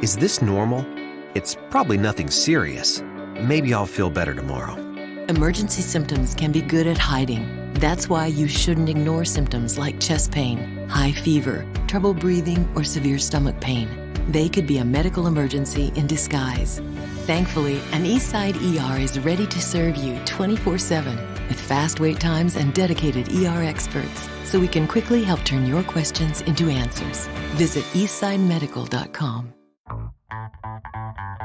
Is this normal? It's probably nothing serious. Maybe I'll feel better tomorrow. Emergency symptoms can be good at hiding. That's why you shouldn't ignore symptoms like chest pain, high fever, trouble breathing, or severe stomach pain. They could be a medical emergency in disguise. Thankfully, an Eastside ER is ready to serve you 24/7 with fast wait times and dedicated ER experts, so we can quickly help turn your questions into answers. Visit eastsidemedical.com.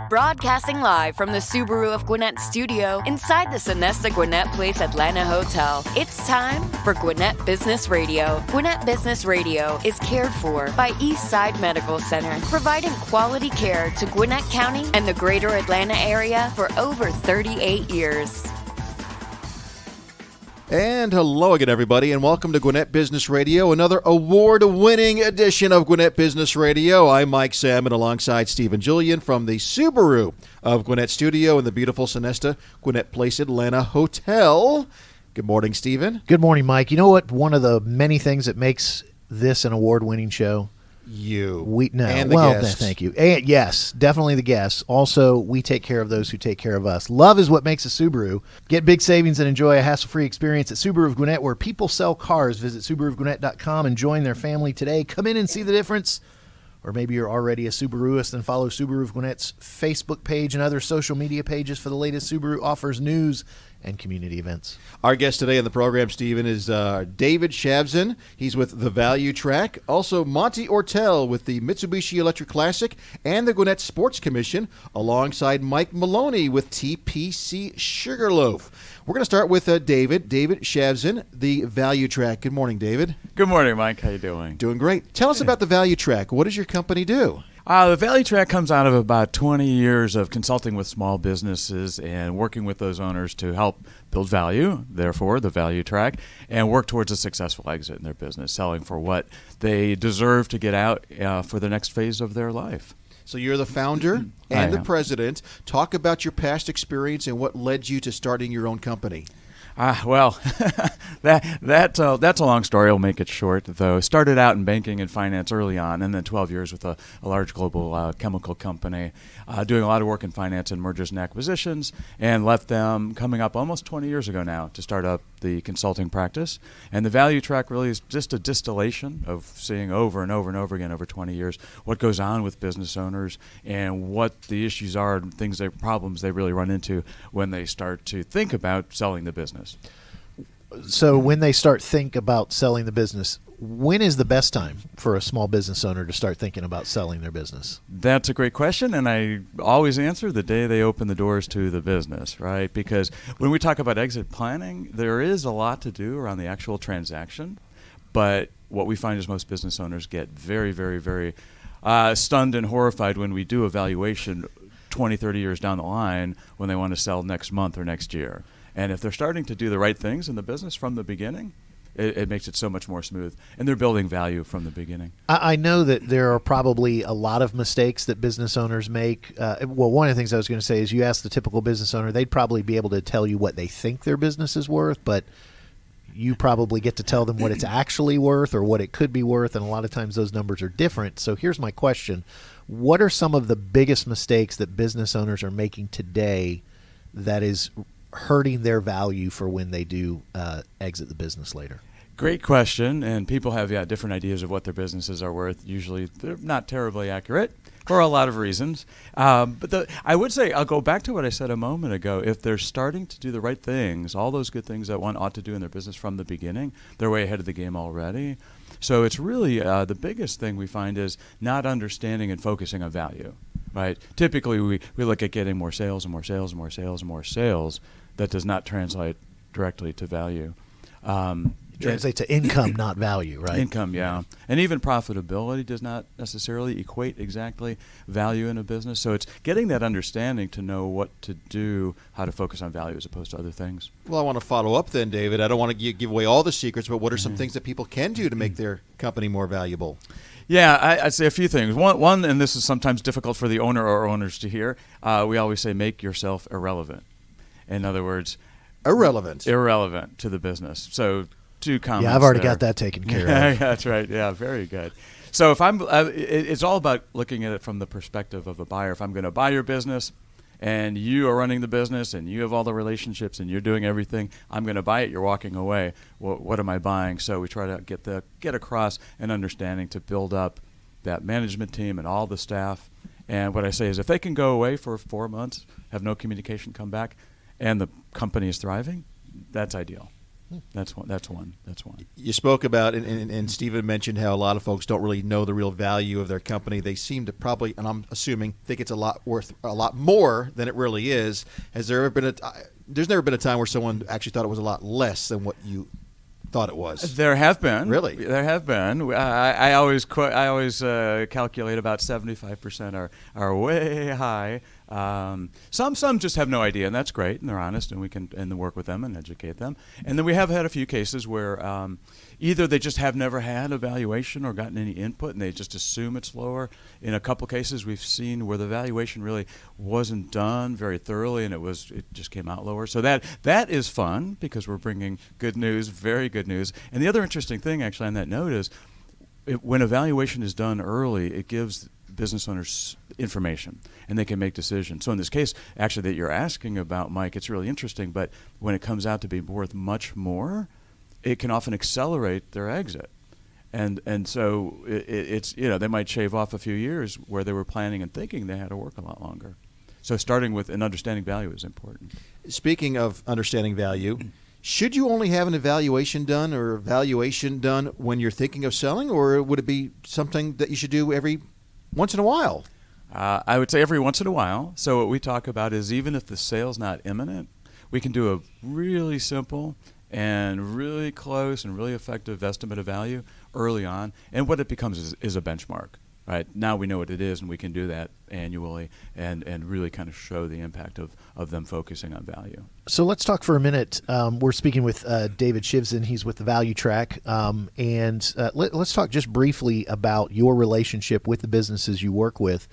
Broadcasting live from the Subaru of Gwinnett studio inside the Sonesta Gwinnett Place Atlanta Hotel. It's time for Gwinnett Business Radio. Gwinnett Business Radio is cared for by Eastside Medical Center, providing quality care to Gwinnett County and the greater Atlanta area for over 38 years. And hello again, everybody, and welcome to Gwinnett Business Radio, another award-winning edition of Gwinnett Business Radio. I'm Mike Salmon alongside Stephen Julian from the Subaru of Gwinnett Studio in the beautiful Sonesta Gwinnett Place Atlanta Hotel. Good morning, Stephen. Good morning, Mike. You know what? One of the many things that makes this an award-winning show? And the guests. Thank you. And yes, definitely the guests. Also, we take care of those who take care of us. Love is what makes a Subaru. Get big savings and enjoy a hassle-free experience at Subaru of Gwinnett, where people sell cars. Visit SubaruofGwinnett.com and join their family today. Come in and see the difference. Or maybe you're already a Subaruist and follow Subaru of Gwinnett's Facebook page and other social media pages for the latest Subaru offers, news, and community events. Our guest today on the program, Stephen, is David Shavzin. He's with the Value Track. Also, Monte Ortel with the Mitsubishi Electric Classic and the Gwinnett Sports Commission, alongside Mike Maloney with TPC Sugarloaf. We're going to start with David Shavzin, the Value Track. Good morning, David. Good morning, Mike. How you doing? Doing great. Tell us about the Value Track. What does your company do? The Value Track comes out of about 20 years of consulting with small businesses and working with those owners to help build value, therefore the Value Track, and work towards a successful exit in their business, selling for what they deserve to get out for the next phase of their life. So you're the founder and the president. Talk about your past experience and what led you to starting your own company. Well, that's a long story. I'll make it short, though. Started out in banking and finance early on, and then 12 years with a large global chemical company, doing a lot of work in finance and mergers and acquisitions, and left them coming up almost 20 years ago now to start up the consulting practice. And the Value Track really is just a distillation of seeing over and over and over again over 20 years what goes on with business owners and what the issues are and problems they really run into when they start to think about selling the business. So when they start think about selling the business, when is the best time for a small business owner to start thinking about selling their business? That's a great question, and I always answer the day they open the doors to the business, right? Because when we talk about exit planning, there is a lot to do around the actual transaction, but what we find is most business owners get very, very, very stunned and horrified when we do a valuation 20, 30 years down the line when they want to sell next month or next year. And if they're starting to do the right things in the business from the beginning, it makes it so much more smooth. And they're building value from the beginning. I know that there are probably a lot of mistakes that business owners make. Well, one of the things I was going to say is you ask the typical business owner, they'd probably be able to tell you what they think their business is worth, but you probably get to tell them what it's actually worth or what it could be worth, and a lot of times those numbers are different. So here's my question. What are some of the biggest mistakes that business owners are making today that is hurting their value for when they do exit the business later? Great question, and people have different ideas of what their businesses are worth. Usually they're not terribly accurate for a lot of reasons. But I would say, I'll go back to what I said a moment ago. If they're starting to do the right things, all those good things that one ought to do in their business from the beginning, they're way ahead of the game already. So it's really the biggest thing we find is not understanding and focusing on value. Right? Typically, we look at getting more sales and more sales and more sales and more sales. That does not translate directly to value. Translate to income, not value, right? Income, yeah. And even profitability does not necessarily equate exactly value in a business. So it's getting that understanding to know what to do, how to focus on value as opposed to other things. Well, I want to follow up then, David. I don't want to give away all the secrets, but what are some things that people can do to make their company more valuable? Yeah, I'd say a few things. One, and this is sometimes difficult for the owner or owners to hear, we always say make yourself irrelevant. In other words, irrelevant to the business. So 2 comments. Yeah, I've already there. got that taken care of. That's right. Yeah, very good. So if I'm, it's all about looking at it from the perspective of a buyer. If I'm going to buy your business, and you are running the business, and you have all the relationships, and you're doing everything, I'm going to buy it. You're walking away. What am I buying? So we try to get across an understanding to build up that management team and all the staff. And what I say is, if they can go away for 4 months, have no communication, come back, and the company is thriving, that's ideal. That's one. You spoke about, and Stephen mentioned how a lot of folks don't really know the real value of their company. They seem to probably, and I'm assuming, think it's worth a lot more than it really is. Has there ever been there's never been a time where someone actually thought it was a lot less than what you thought it was? There have been. Really? There have been. I always calculate about 75% are way high. Some just have no idea, and that's great, and they're honest, and we can work with them and educate them. And then we have had a few cases where either they just have never had a valuation or gotten any input, and they just assume it's lower. In a couple cases, we've seen where the valuation really wasn't done very thoroughly, and it just came out lower. So that is fun because we're bringing good news, very good news. And the other interesting thing, actually, on that note is when a valuation is done early, it gives business owners information, and they can make decisions. So in this case, actually, that you're asking about, Mike, it's really interesting, but when it comes out to be worth much more, it can often accelerate their exit. And so it's, they might shave off a few years where they were planning and thinking they had to work a lot longer. So starting with an understanding value is important. Speaking of understanding value, should you only have an evaluation done or a valuation done when you're thinking of selling, or would it be something that you should do every once in a while? I would say every once in a while. So what we talk about is, even if the sale's not imminent, we can do a really simple and really close and really effective estimate of value early on. And what it becomes is a benchmark. Right? Now we know what it is, and we can do that annually and really kind of show the impact of them focusing on value. So let's talk for a minute. We're speaking with David Shavzin. He's with the Value Track. And let's talk just briefly about your relationship with the businesses you work with.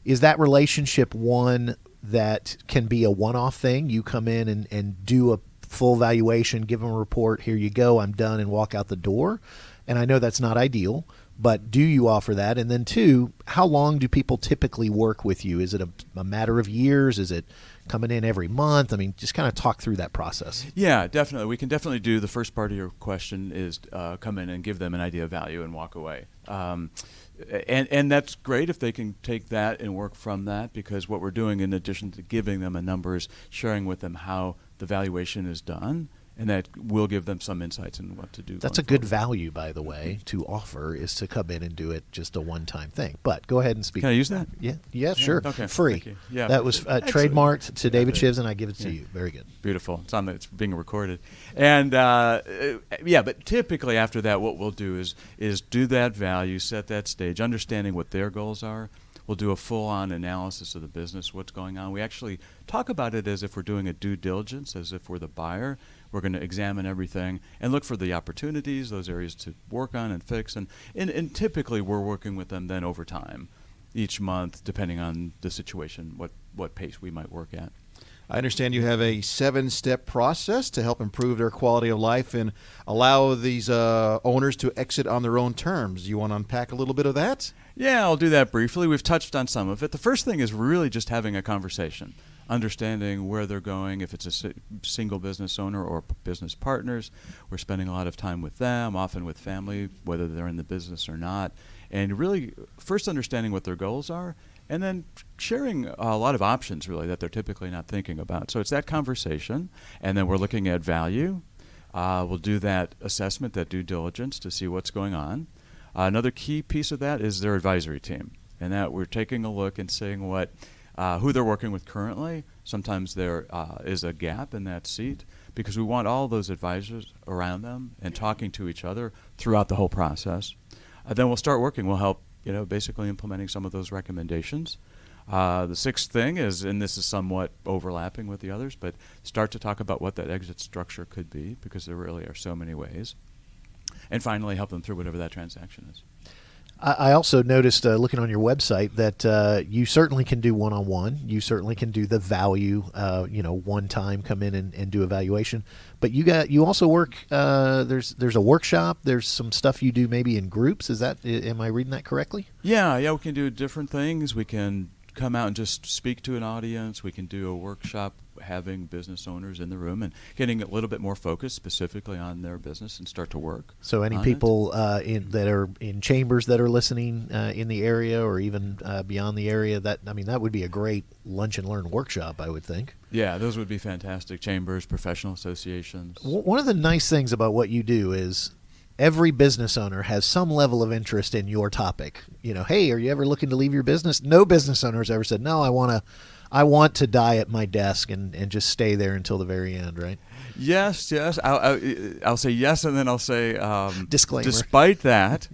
Is that relationship one that can be a one-off thing? You come in and do a full valuation, give them a report, here you go, I'm done, and walk out the door? And I know that's not ideal, but do you offer that? And then two, how long do people typically work with you? Is it a matter of years? Is it coming in every month? I mean, just kind of talk through that process. Yeah, definitely. We can definitely do the first part of your question is come in and give them an idea of value and walk away. And that's great if they can take that and work from that, because what we're doing, in addition to giving them a number, is sharing with them how the valuation is done. And that will give them some insights in what to do. That's a good value, by the way, to offer, is to come in and do it just a one-time thing. But go ahead and speak. Can I use that? Yeah, sure. Okay. Free. Yeah, that was trademarked to David Shavzin. I give it to you. Very good. Beautiful. It's being recorded. And but typically after that, what we'll do is do that value, set that stage, understanding what their goals are. We'll do a full-on analysis of the business, what's going on. We actually talk about it as if we're doing a due diligence, as if we're the buyer. We're going to examine everything and look for the opportunities, those areas to work on and fix. And typically we're working with them then over time, each month, depending on the situation, what pace we might work at. I understand you have a 7-step process to help improve their quality of life and allow these owners to exit on their own terms. You want to unpack a little bit of that? Yeah, I'll do that briefly. We've touched on some of it. The first thing is really just having a conversation, understanding where they're going. If it's a single business owner or business partners, we're spending a lot of time with them, often with family, whether they're in the business or not, and really first understanding what their goals are, and then sharing a lot of options, really, that they're typically not thinking about. So it's that conversation, and then we're looking at value. We'll do that assessment, that due diligence, to see what's going on. Another key piece of that is their advisory team, and that we're taking a look and seeing who they're working with currently. Sometimes there is a gap in that seat, because we want all those advisors around them and talking to each other throughout the whole process. Then we'll start working. We'll help, basically implementing some of those recommendations. The sixth thing is, and this is somewhat overlapping with the others, but start to talk about what that exit structure could be, because there really are so many ways. And finally, help them through whatever that transaction is. I also noticed, looking on your website, that you certainly can do one-on-one. You certainly can do the value, one time come in and do evaluation. But you also work. There's a workshop. There's some stuff you do maybe in groups. Am I reading that correctly? Yeah. We can do different things. We can come out and just speak to an audience. We can do a workshop having business owners in the room and getting a little bit more focused specifically on their business and start to work. So any people that are in chambers that are listening in the area or even beyond the area, that would be a great lunch and learn workshop, I would think. Yeah, those would be fantastic. Chambers, professional associations. One of the nice things about what you do is every business owner has some level of interest in your topic. Hey, are you ever looking to leave your business? No business owner has ever said, no, I want to die at my desk and just stay there until the very end, right? Yes. I'll say yes, and then I'll say disclaimer. Despite that,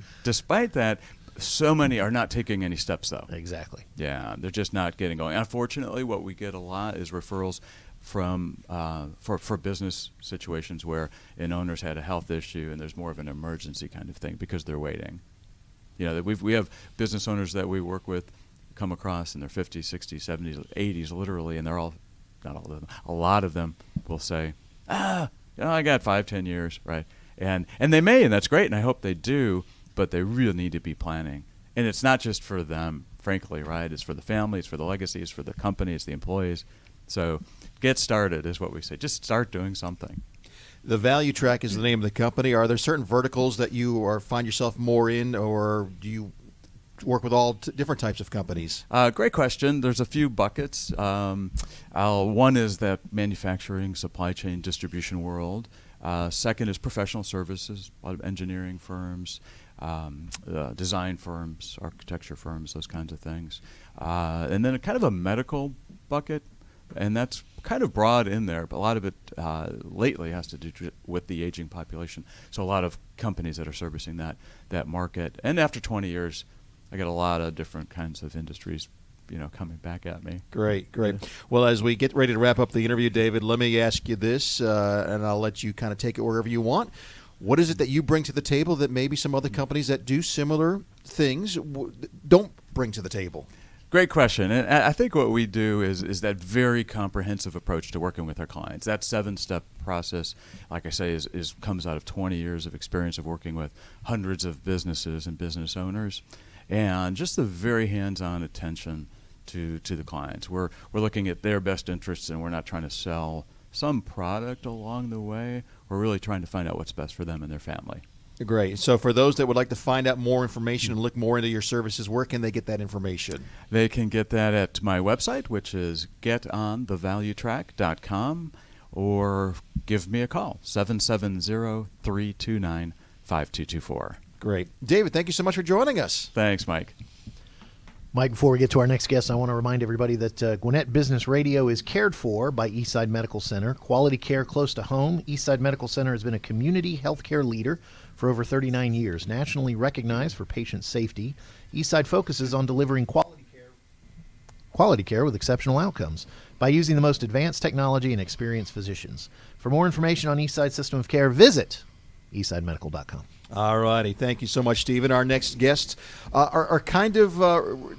so many are not taking any steps, though. Exactly. Yeah, they're just not getting going. Unfortunately, what we get a lot is referrals from for business situations where an owner's had a health issue and there's more of an emergency kind of thing because they're waiting. We have business owners that we work with come across in their 50s, 60s, 70s, 80s, literally, and they're all, not all of them, a lot of them will say, I got 5-10 years, right? And they may, and that's great, and I hope they do, but they really need to be planning. And it's not just for them, frankly, right? It's for the family, it's for the legacy, it's for the company, it's the employees. So get started is what we say. Just start doing something. The Value Track is the name of the company. Are there certain verticals that you find yourself more in, or do you work with all different types of companies? Great question. There's a few buckets. One is that manufacturing, supply chain, distribution world. Second is professional services, a lot of engineering firms, design firms, architecture firms, those kinds of things. And then kind of a medical bucket, and that's kind of broad in there, but a lot of it lately has to do with the aging population. So a lot of companies that are servicing that market. And after 20 years, I got a lot of different kinds of industries, coming back at me. Great. Well, as we get ready to wrap up the interview, David, let me ask you this, and I'll let you kind of take it wherever you want. What is it that you bring to the table that maybe some other companies that do similar things don't bring to the table? Great question. And I think what we do is that very comprehensive approach to working with our clients. That 7-step process, like I say, comes out of 20 years of experience of working with hundreds of businesses and business owners. And just the very hands-on attention to the clients. We're looking at their best interests, and we're not trying to sell some product along the way. We're really trying to find out what's best for them and their family. Great. So for those that would like to find out more information and look more into your services, where can they get that information? They can get that at my website, which is getonthevaluetrack.com, or give me a call, 770-329-5224. Great. David, thank you so much for joining us. Thanks, Mike. Mike, before we get to our next guest, I want to remind everybody that Gwinnett Business Radio is cared for by Eastside Medical Center. Quality care close to home. Eastside Medical Center has been a community healthcare leader for over 39 years, nationally recognized for patient safety. Eastside focuses on delivering quality care with exceptional outcomes by using the most advanced technology and experienced physicians. For more information on Eastside's system of care, visit eastsidemedical.com. All righty. Thank you so much, Stephen. Our next guests are kind of,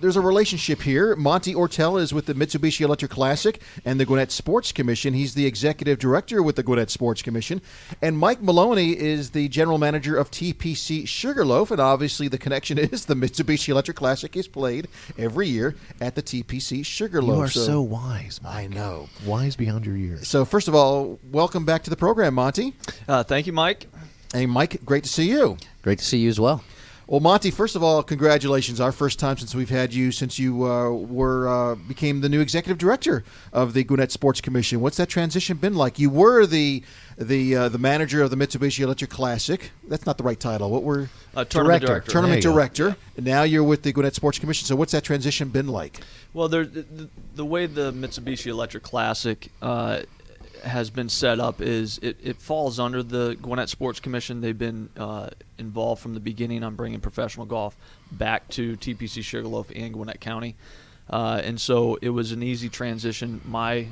there's a relationship here. Monte Ortel is with the Mitsubishi Electric Classic and the Gwinnett Sports Commission. He's the executive director with the Gwinnett Sports Commission. And Mike Maloney is the general manager of TPC Sugarloaf. And obviously the connection is the Mitsubishi Electric Classic is played every year at the TPC Sugarloaf. You are so wise, Mike. I know. Wise beyond your years. So first of all, welcome back to the program, Monte. Thank you, Mike. Hey, Mike, great to see you. Great to see you as well. Well, Monte, first of all, congratulations. Our first time since we've had you since you became the new executive director of the Gwinnett Sports Commission. What's that transition been like? You were the manager of the Mitsubishi Electric Classic. That's not the right title. What were tournament director? Tournament director. And now you're with the Gwinnett Sports Commission. So what's that transition been like? Well, the way the Mitsubishi Electric Classic has been set up is it falls under the Gwinnett Sports Commission. They've been involved from the beginning on bringing professional golf back to TPC Sugarloaf and Gwinnett County, and so it was an easy transition. My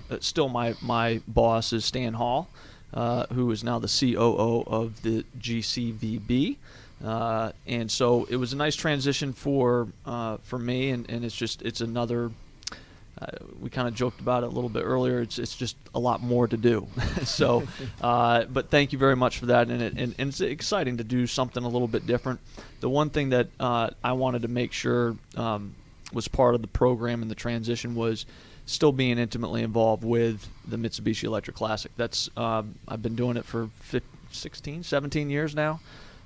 boss is Stan Hall, who is now the COO of the GCVB, And so it was a nice transition for me, and it's another. We kind of joked about it a little bit earlier. It's just a lot more to do. So, but thank you very much for that, and it's exciting to do something a little bit different. The one thing that I wanted to make sure was part of the program and the transition was still being intimately involved with the Mitsubishi Electric Classic. That's I've been doing it for 17 years now.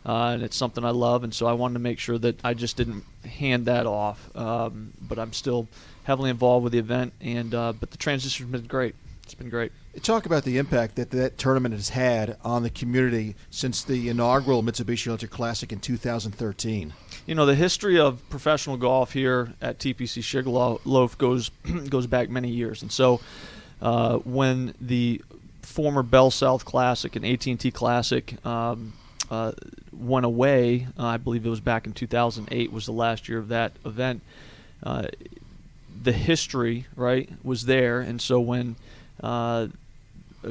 And it's something I love, and so I wanted to make sure that I just didn't hand that off. But I'm still heavily involved with the event, and but the transition's been great. It's been great. Talk about the impact that tournament has had on the community since the inaugural Mitsubishi Electric Classic in 2013. You know, the history of professional golf here at TPC Sugarloaf goes back many years, and so when the former Bell South Classic and AT&T Classic went away, I believe it was back in 2008 was the last year of that event. The history, right, was there, and so when a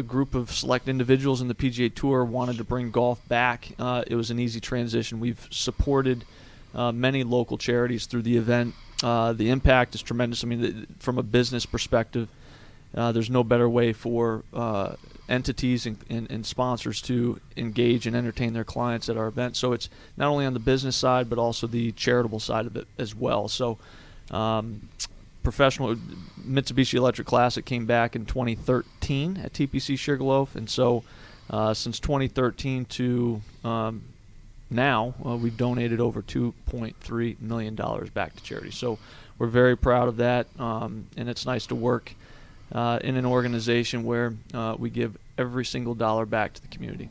group of select individuals in the PGA Tour wanted to bring golf back, it was an easy transition. We've supported many local charities through the event. The impact is tremendous. I mean, from a business perspective, there's no better way for entities and sponsors to engage and entertain their clients at our event. So it's not only on the business side, but also the charitable side of it as well. So professional Mitsubishi Electric Classic came back in 2013 at TPC Sugarloaf, and so since 2013 to now, we've donated over $2.3 million back to charity. So we're very proud of that, and it's nice to work in an organization where we give every single dollar back to the community.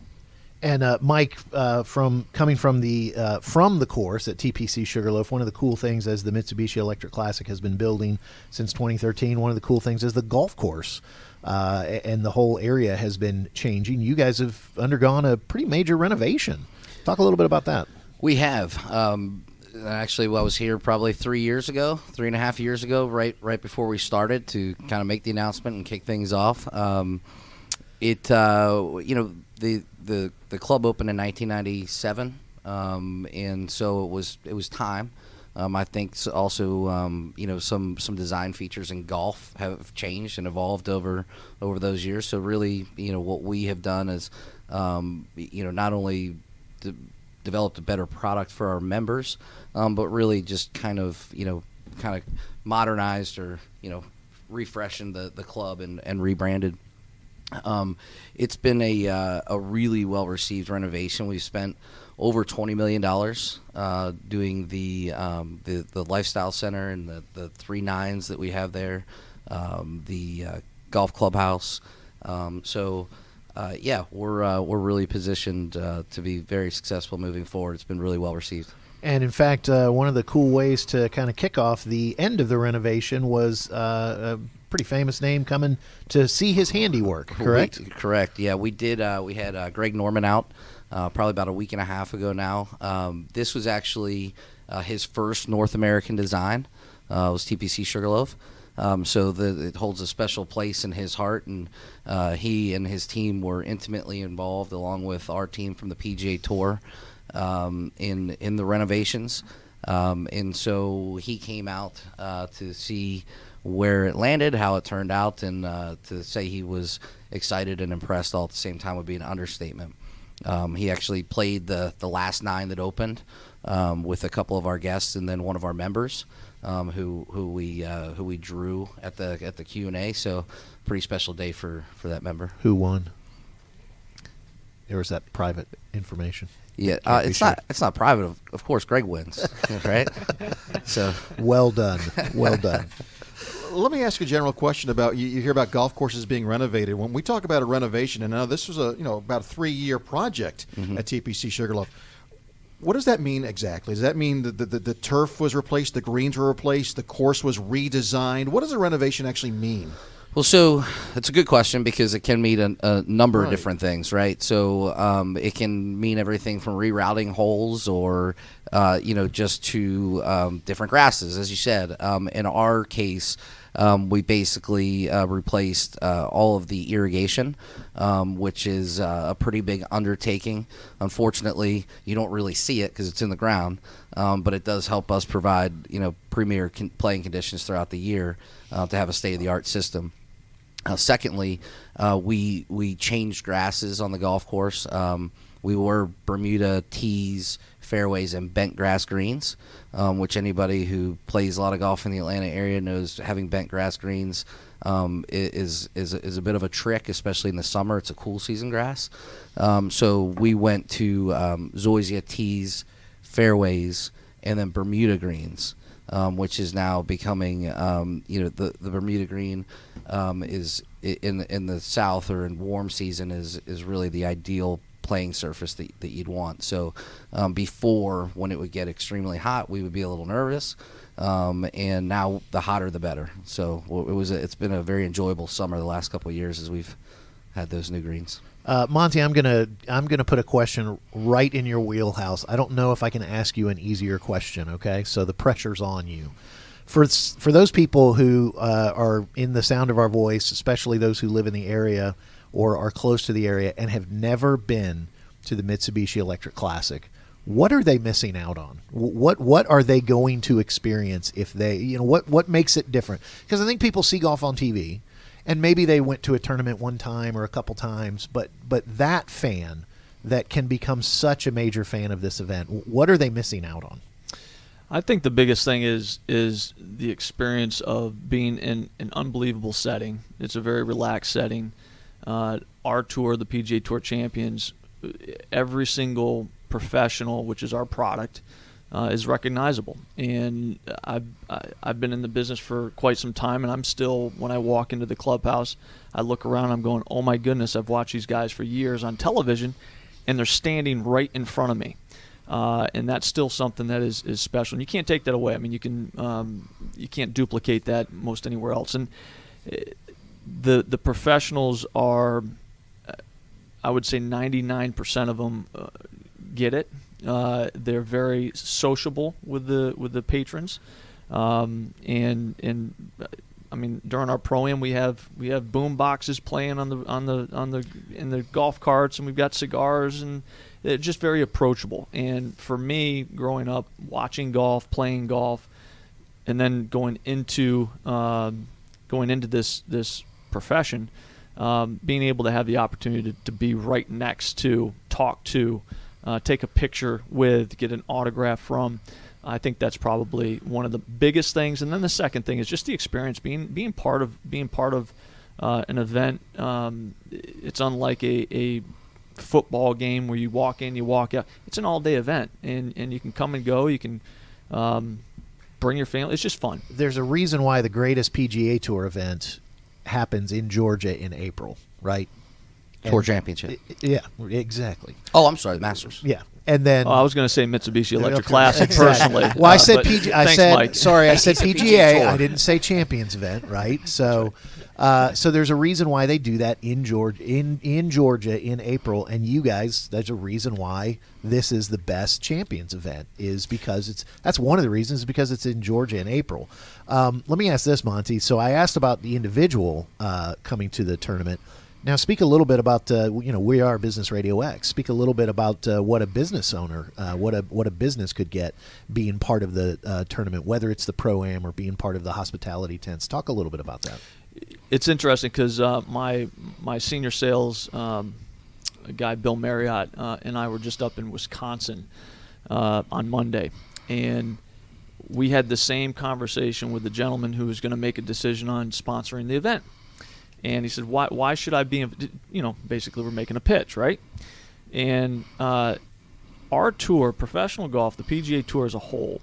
And Mike, coming from the course at TPC Sugarloaf, one of the cool things as the Mitsubishi Electric Classic has been building since 2013, one of the cool things is the golf course, and the whole area has been changing. You guys have undergone a pretty major renovation. Talk a little bit about that. We have. Actually, I was here probably 3.5 years ago, right before we started to kind of make the announcement and kick things off. The club opened in 1997, and so it was time. I think also some design features in golf have changed and evolved over those years. So really, what we have done is not only developed a better product for our members, but really just kind of modernized or refreshing the club and rebranded. It's been a really well received renovation. We've spent over $20 million doing the lifestyle center and the 3 nines that we have there, the golf clubhouse. We're really positioned to be very successful moving forward. It's been really well received. And in fact, one of the cool ways to kind of kick off the end of the renovation was a pretty famous name coming to see his handiwork, correct? Correct, yeah. We did. We had Greg Norman out probably about a week and a half ago now. This was actually his first North American design. It was TPC Sugarloaf. It holds a special place in his heart, and he and his team were intimately involved, along with our team from the PGA Tour, in the renovations. And so he came out to see where it landed, how it turned out, and to say he was excited and impressed all at the same time would be an understatement. He actually played the last 9 that opened with a couple of our guests and then one of our members, who we drew at the Q&A. So pretty special day for that member. Who won? Or is that private information? Yeah, it's not private. Of course, Greg wins, right? So well done. Let me ask you a general question about you hear about golf courses being renovated. When we talk about a renovation, and now this was about a 3-year project at TPC Sugarloaf. What does that mean exactly? Does that mean that the turf was replaced, the greens were replaced, the course was redesigned? What does a renovation actually mean? Well, so it's a good question because it can mean a number of different things, right? So it can mean everything from rerouting holes or, just to different grasses, as you said. In our case, we basically replaced all of the irrigation, which is a pretty big undertaking. Unfortunately, you don't really see it because it's in the ground, but it does help us provide, premier playing conditions throughout the year to have a state-of-the-art system. Secondly, we changed grasses on the golf course. We were Bermuda tees, fairways, and bent grass greens, which anybody who plays a lot of golf in the Atlanta area knows having bent grass greens is a bit of a trick, especially in the summer. It's a cool season grass. So we went to zoysia tees, fairways, and then Bermuda greens. Which is now becoming, the Bermuda green is in the south or in warm season is really the ideal playing surface that you'd want. So before, when it would get extremely hot, we would be a little nervous, and now the hotter the better. So it's been a very enjoyable summer the last couple of years as we've had those new greens. Monty, I'm gonna put a question right in your wheelhouse. I don't know if I can ask you an easier question. Okay, so the pressure's on you. For those people who are in the sound of our voice, especially those who live in the area or are close to the area and have never been to the Mitsubishi Electric Classic, what are they missing out on? What are they going to experience if they, what makes it different? Because I think people see golf on TV. And maybe they went to a tournament one time or a couple times, but that fan that can become such a major fan of this event, what are they missing out on? I think the biggest thing is the experience of being in an unbelievable setting. It's a very relaxed setting. Our tour, the PGA Tour Champions, every single professional, which is our product, is recognizable. And I've been in the business for quite some time, and I'm still, when I walk into the clubhouse, I look around, I'm going, oh my goodness, I've watched these guys for years on television, and they're standing right in front of me. And that's still something that is special. And you can't take that away. I mean, you can't duplicate that most anywhere else. And the professionals are, I would say 99% of them get it. They're very sociable with the patrons, and I mean, during our pro-am we have boom boxes playing in the golf carts, and we've got cigars, and they're just very approachable. And for me, growing up watching golf, playing golf, and then going into this profession, being able to have the opportunity to be right next to, talk to, take a picture with, get an autograph from, I think that's probably one of the biggest things. And then the second thing is just the experience, being part of an event. It's unlike a football game where you walk in, you walk out. It's an all-day event, and you can come and go. You can bring your family. It's just fun. There's a reason why the greatest PGA Tour event happens in Georgia in April, right? Tour Championship. Yeah, exactly. Oh, I'm sorry, the Masters. Yeah, and then I was going to say Mitsubishi Electric Classic personally. Well, I said PGA. Thanks, Mike. Sorry, I said PGA. I didn't say Champions event, right? So, so there's a reason why they do that in Georgia in April, and you guys, there's a reason why this is the best Champions event is because that's one of the reasons is because it's in Georgia in April. Let me ask this, Monty. So I asked about the individual coming to the tournament. Now, speak a little bit about, we are Business RadioX. Speak a little bit about what a business owner, what a business could get being part of the tournament, whether it's the Pro-Am or being part of the hospitality tents. Talk a little bit about that. It's interesting because my senior sales guy, Bill Marriott, and I were just up in Wisconsin on Monday, and we had the same conversation with the gentleman who was going to make a decision on sponsoring the event. And he said, why should I be, basically we're making a pitch, right? And our tour, professional golf, the PGA Tour as a whole,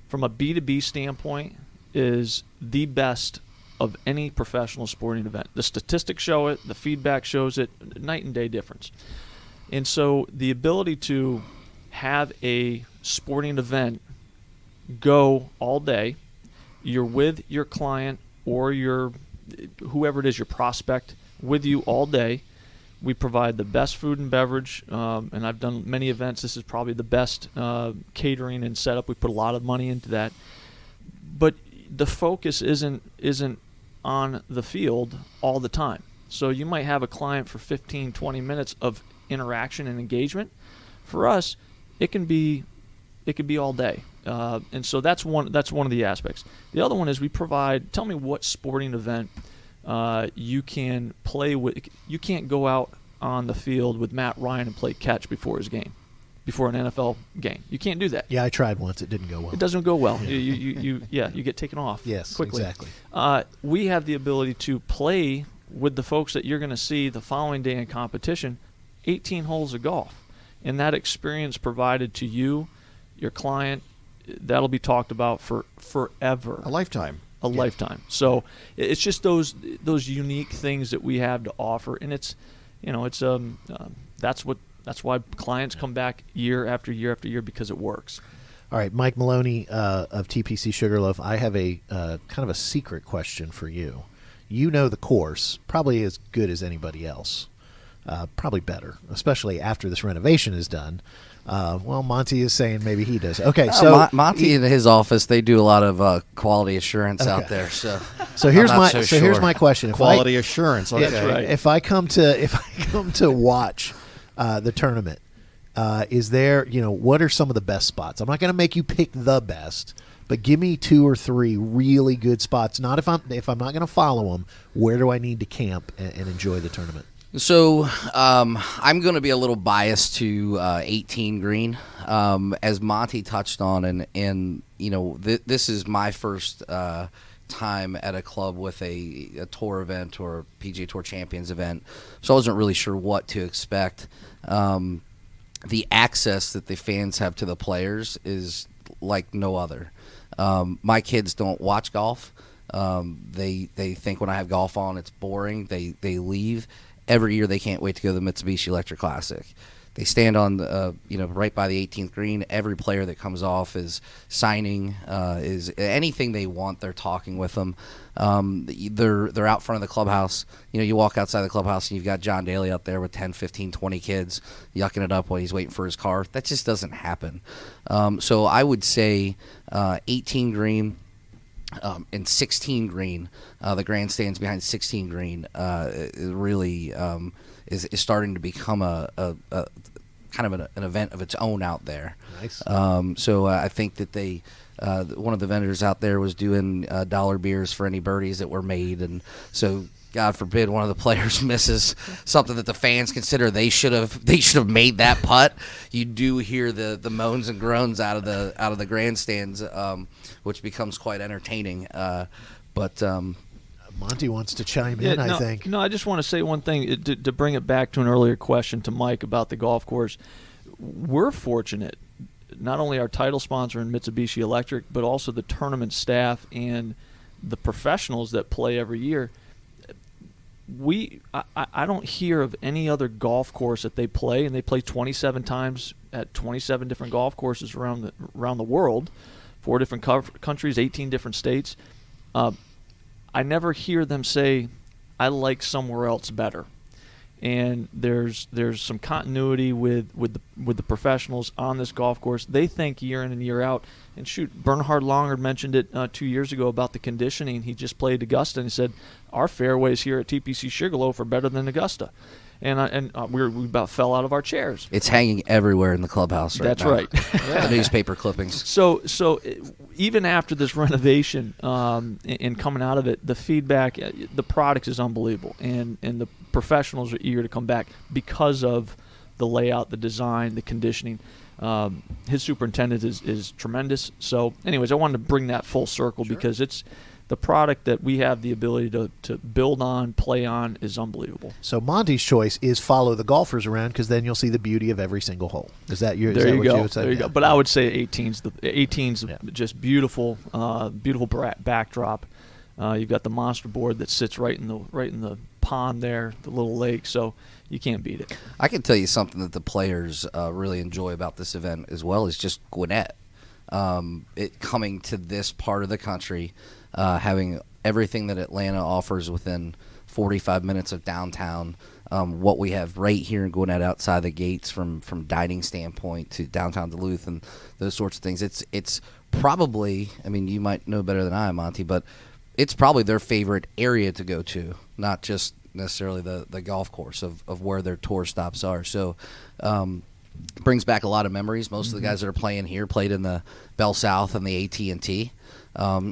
from a B2B standpoint, is the best of any professional sporting event. The statistics show it, the feedback shows it, night and day difference. And so the ability to have a sporting event go all day, you're with your client or your whoever it is, your prospect, with you all day. We provide the best food and beverage, and I've done many events. This is probably the best catering and setup. We put a lot of money into that. But the focus isn't on the field all the time. So you might have a client for 15, 20 minutes of interaction and engagement. For us, it could be all day. And so that's one of the aspects. The other one is we provide, tell me what sporting event you can play with. You can't go out on the field with Matt Ryan and play catch before his game, before an NFL game. You can't do that. Yeah, I tried once. It didn't go well. It doesn't go well. You get taken off. Yes, quickly. Exactly. We have the ability to play with the folks that you're going to see the following day in competition, 18 holes of golf, and that experience provided to you, your client, that'll be talked about for forever. A lifetime. A lifetime. So it's just those unique things that we have to offer, and it's that's why clients come back year after year after year, because it works. All right, Mike Maloney of TPC Sugarloaf, I have a kind of a secret question for you. You know the course probably as good as anybody else, probably better, especially after this renovation is done. Well, Monty is saying maybe he does. Okay, so Monty in his office, they do a lot of quality assurance out there. So here's here's my question: quality assurance. Okay. That's right. If I come to watch the tournament, is there what are some of the best spots? I'm not going to make you pick the best, but give me 2 or 3 really good spots. Not if I'm not going to follow them. Where do I need to camp and enjoy the tournament? So I'm going to be a little biased to 18 green, as Monty touched on, and this is my first time at a club with a tour event or a PGA Tour Champions event, so I wasn't really sure what to expect. The access that the fans have to the players is like no other. My kids don't watch golf. They think when I have golf on, it's boring. They leave. Every year they can't wait to go to the Mitsubishi Electric Classic. They stand on right by the 18th green. Every player that comes off is signing, is anything they want. They're talking with them. They're out front of the clubhouse. You walk outside the clubhouse and you've got John Daly out there with 10, 15, 20 kids yucking it up while he's waiting for his car. That just doesn't happen. So I would say 18 green. And 16 green, the grandstands behind 16 green really is starting to become a kind of an event of its own out there. Nice. So I think that they one of the vendors out there was doing dollar beers for any birdies that were made, and so God forbid one of the players misses something that the fans consider they should have made that putt. You do hear the moans and groans out of the grandstands, which becomes quite entertaining. But Monty wants to chime in, I think. No, I just want to say one thing to bring it back to an earlier question to Mike about the golf course. We're fortunate, not only our title sponsor in Mitsubishi Electric, but also the tournament staff and the professionals that play every year. I don't hear of any other golf course that they play, and they play 27 times at 27 different golf courses around the world, 4 different countries, 18 different states. I never hear them say, "I like somewhere else better." And there's some continuity with the professionals on this golf course. They think year in and year out. And shoot, Bernhard Langer mentioned it 2 years ago about the conditioning. He just played Augusta, and he said our fairways here at TPC Sugarloaf are better than Augusta. And we about fell out of our chairs. It's hanging everywhere in the clubhouse right now. That's right. The newspaper clippings. So even after this renovation and coming out of it, the feedback, the product is unbelievable, and the professionals are eager to come back because of the layout, the design, the conditioning. His superintendent is tremendous. So anyways, I wanted to bring that full circle because it's the product that we have the ability to build on, play on is unbelievable. So Monty's choice is follow the golfers around because then you'll see the beauty of every single hole. Is that your? There you go. Would say? There you go. But I would say 18's just beautiful, beautiful backdrop. You've got the monster board that sits right in the pond there, the little lake. So you can't beat it. I can tell you something that the players really enjoy about this event as well is just Gwinnett. It coming to this part of the country, having everything that Atlanta offers within 45 minutes of downtown. What we have right here in Gwinnett outside the gates from dining standpoint to downtown Duluth and those sorts of things. It's probably, I mean, you might know better than I, Monty, but it's probably their favorite area to go to, not just necessarily the golf course of where their tour stops are. So brings back a lot of memories. Most of the guys that are playing here played in the Bell South and the AT&T.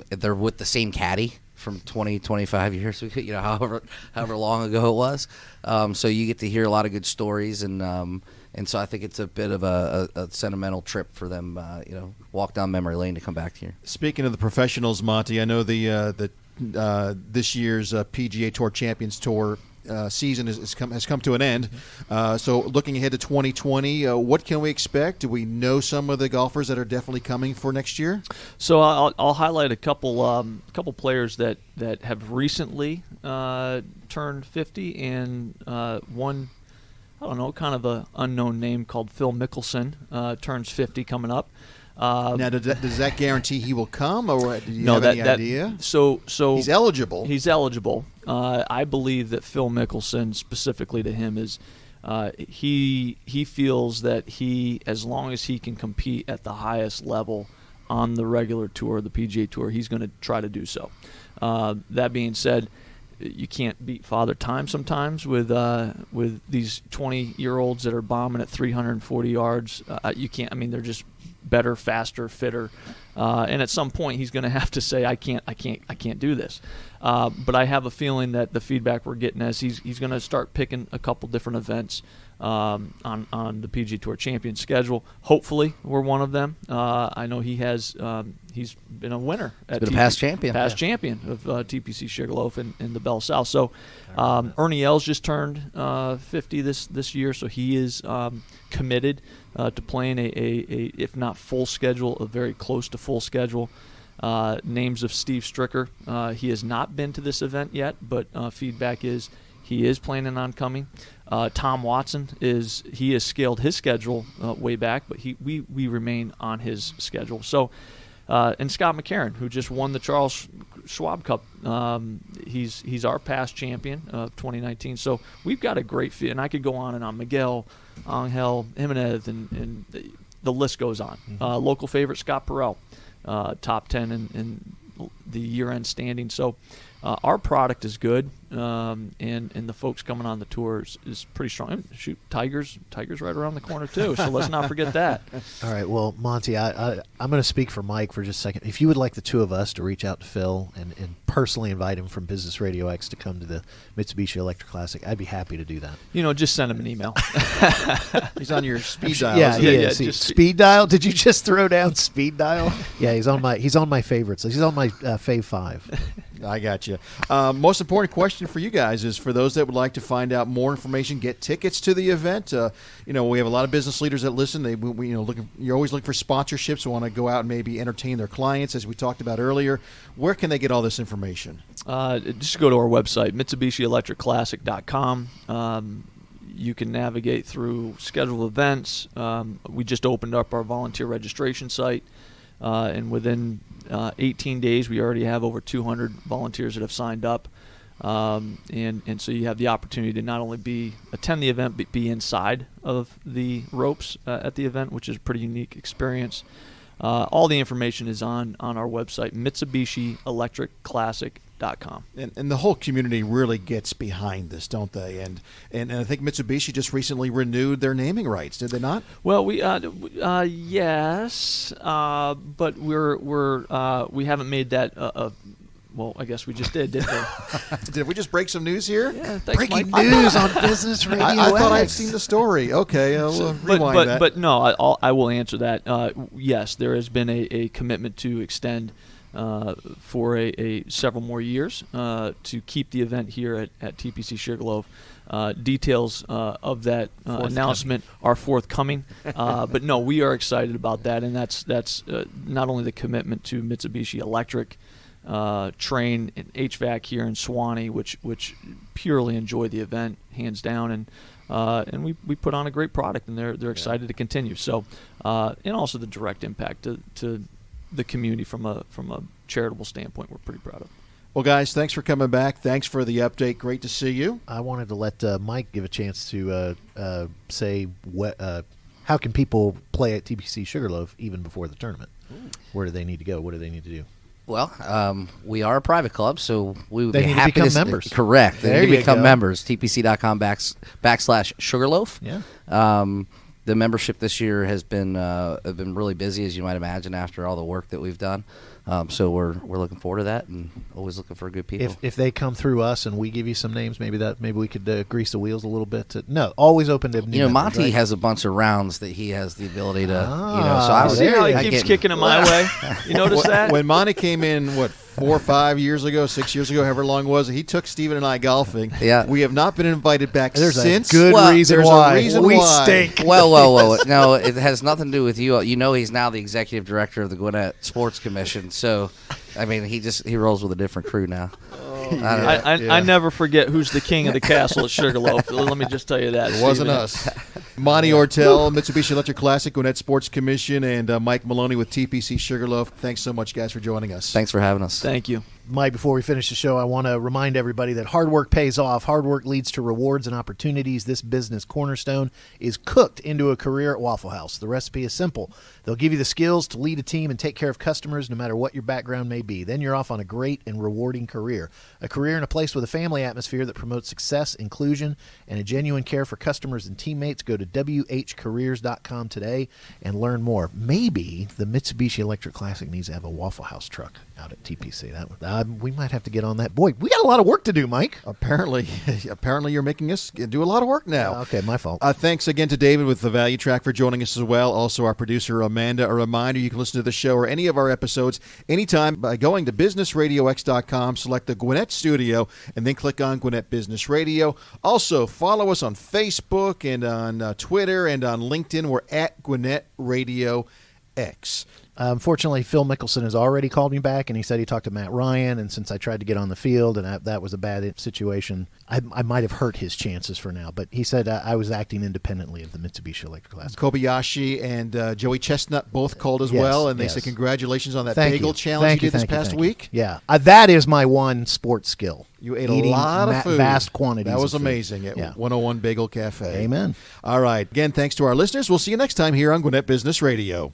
They're with the same caddy from 20, 25 years, however long ago it was. So you get to hear a lot of good stories, and so I think it's a bit of a sentimental trip for them, walk down memory lane to come back here. Speaking of the professionals, Monty, I know the this year's PGA Tour Champions Tour season has come to an end. So looking ahead to 2020, what can we expect? Do we know some of the golfers that are definitely coming for next year? So I'll highlight a couple players that have recently turned 50, and one, I don't know, kind of a unknown name called Phil Mickelson turns 50 coming up. Now, does that guarantee he will come, or do you have any idea? So he's eligible. He's eligible. I believe that Phil Mickelson, specifically to him, is he feels that as long as he can compete at the highest level on the regular tour, the PGA Tour, he's going to try to do so. That being said, you can't beat Father Time sometimes with these 20-year-olds that are bombing at 340 yards. You can't. I mean, they're just better, faster, fitter, and at some point he's going to have to say, I can't do this. But I have a feeling that the feedback we're getting is he's going to start picking a couple different events on the PGA Tour Champions schedule. Hopefully, we're one of them. I know he has. He's been a winner at a past champion of TPC Sugarloaf in the Bell South. So Ernie Els just turned 50 this year, so he is committed to playing a if not full schedule, a very close to full schedule. Names of Steve Stricker. He has not been to this event yet, but feedback is he is planning on coming. Tom Watson has scaled his schedule way back, but we remain on his schedule. So, and Scott McCarron, who just won the Charles Schwab Cup, he's our past champion of 2019. So we've got a great fit, and I could go on and on. Miguel Angel Jimenez, and the list goes on. Local favorite Scott Perrell, top 10 in the year-end standing. So our product is good, and the folks coming on the tour is pretty strong. Shoot, Tiger's right around the corner too, so let's not forget that. All right, well, Monty, I'm going to speak for Mike for just a second. If you would like the two of us to reach out to Phil and personally invite him from Business RadioX to come to the Mitsubishi Electric Classic, I'd be happy to do that. Just send him an email. He's on your speed dial. Yeah, he is. Speed dial? Did you just throw down speed dial? Yeah, he's on my favorites. He's on my Fave 5. I got you. Most important question for you guys is for those that would like to find out more information, get tickets to the event. We have a lot of business leaders that listen. You're always looking for sponsorships. We want to go out and maybe entertain their clients, as we talked about earlier. Where can they get all this information? Just go to our website, MitsubishiElectricClassic.com. You can navigate through scheduled events. We just opened up our volunteer registration site, and within 18 days, we already have over 200 volunteers that have signed up, and so you have the opportunity to not only attend the event, but be inside of the ropes at the event, which is a pretty unique experience. All the information is on our website, MitsubishiElectricClassic.com. And the whole community really gets behind this, don't they? And I think Mitsubishi just recently renewed their naming rights, did they not? Well, yes, but we haven't made that well, I guess we just did, didn't we? Did we just break some news here? Yeah, thanks, Breaking Mike. news on Business Radio. I thought I'd seen the story. Okay, we'll rewind that. But no, I will answer that. Yes, there has been a commitment to extend for several more years to keep the event here at TPC Sugarloaf. Details of that announcement are forthcoming, but no, we are excited about that, and that's not only the commitment to Mitsubishi Electric train and HVAC here in Suwanee, which purely enjoy the event hands down, and we put on a great product, and they're excited to continue. So, and also the direct impact to the community from a charitable standpoint, we're pretty proud of. Well, guys, thanks for coming back. Thanks for the update. Great to see you. I wanted to let Mike give a chance to say how can people play at TPC Sugarloaf even before the tournament? Where do they need to go? What do they need to do? Well, we are a private club, so we would They be need to happy become to members. Correct. They There need to you become go. members. TPC.com/Sugarloaf. Yeah. The membership this year has been really busy, as you might imagine, after all the work that we've done. So we're looking forward to that, and always looking for good people. If they come through us and we give you some names, maybe we could grease the wheels a little bit. No, always open to new members, Monty right? has a bunch of rounds that he has the ability to, so Ah, I See how I he keeps get- kicking it my way? You notice that? When Monty came in, 4 or 5 years ago, 6 years ago, however long it was, he took Steven and I golfing. Yeah. We have not been invited back There's since. a good Well, reason there's a why reason we why. stink. Well, no, it has nothing to do with you. You know, he's now the executive director of the Gwinnett Sports Commission. So, I mean, he rolls with a different crew now. I don't know. I never forget who's the king of the castle at Sugarloaf. Let me just tell you that. It wasn't Steven. us. Monte Ortel, Mitsubishi Electric Classic, Gwinnett Sports Commission, and Mike Maloney with TPC Sugarloaf. Thanks so much, guys, for joining us. Thanks for having us. Thank you. Mike, before we finish the show, I want to remind everybody that hard work pays off. Hard work leads to rewards and opportunities. This business cornerstone is cooked into a career at Waffle House. The recipe is simple. They'll give you the skills to lead a team and take care of customers no matter what your background may be. Then you're off on a great and rewarding career. A career in a place with a family atmosphere that promotes success, inclusion, and a genuine care for customers and teammates. Go to whcareers.com today and learn more. Maybe the Mitsubishi Electric Classic needs to have a Waffle House truck out at TPC. We might have to get on that. Boy, we got a lot of work to do, Mike. Apparently you're making us do a lot of work now. Okay, my fault. Thanks again to David with the Value Track for joining us as well. Also, our producer, Amanda. A reminder, you can listen to the show or any of our episodes anytime by going to businessradiox.com, select the Gwinnett Studio, and then click on Gwinnett Business Radio. Also, follow us on Facebook and on Twitter and on LinkedIn. We're at Gwinnett Radio X. Unfortunately, Phil Mickelson has already called me back, and he said he talked to Matt Ryan, and since I tried to get on the field, and that was a bad situation, I might have hurt his chances for now, but he said I was acting independently of the Mitsubishi Electric Classic. Kobayashi and Joey Chestnut both called as Yes, well, and they yes. said congratulations on that Thank bagel you. challenge Thank you did this thank past thank week. Yeah, that is my one sports skill. You ate Eating a lot of food. vast quantities. That was of food. amazing at Yeah. 101 Bagel Cafe. Amen. All right. Again, thanks to our listeners. We'll see you next time here on Gwinnett Business Radio.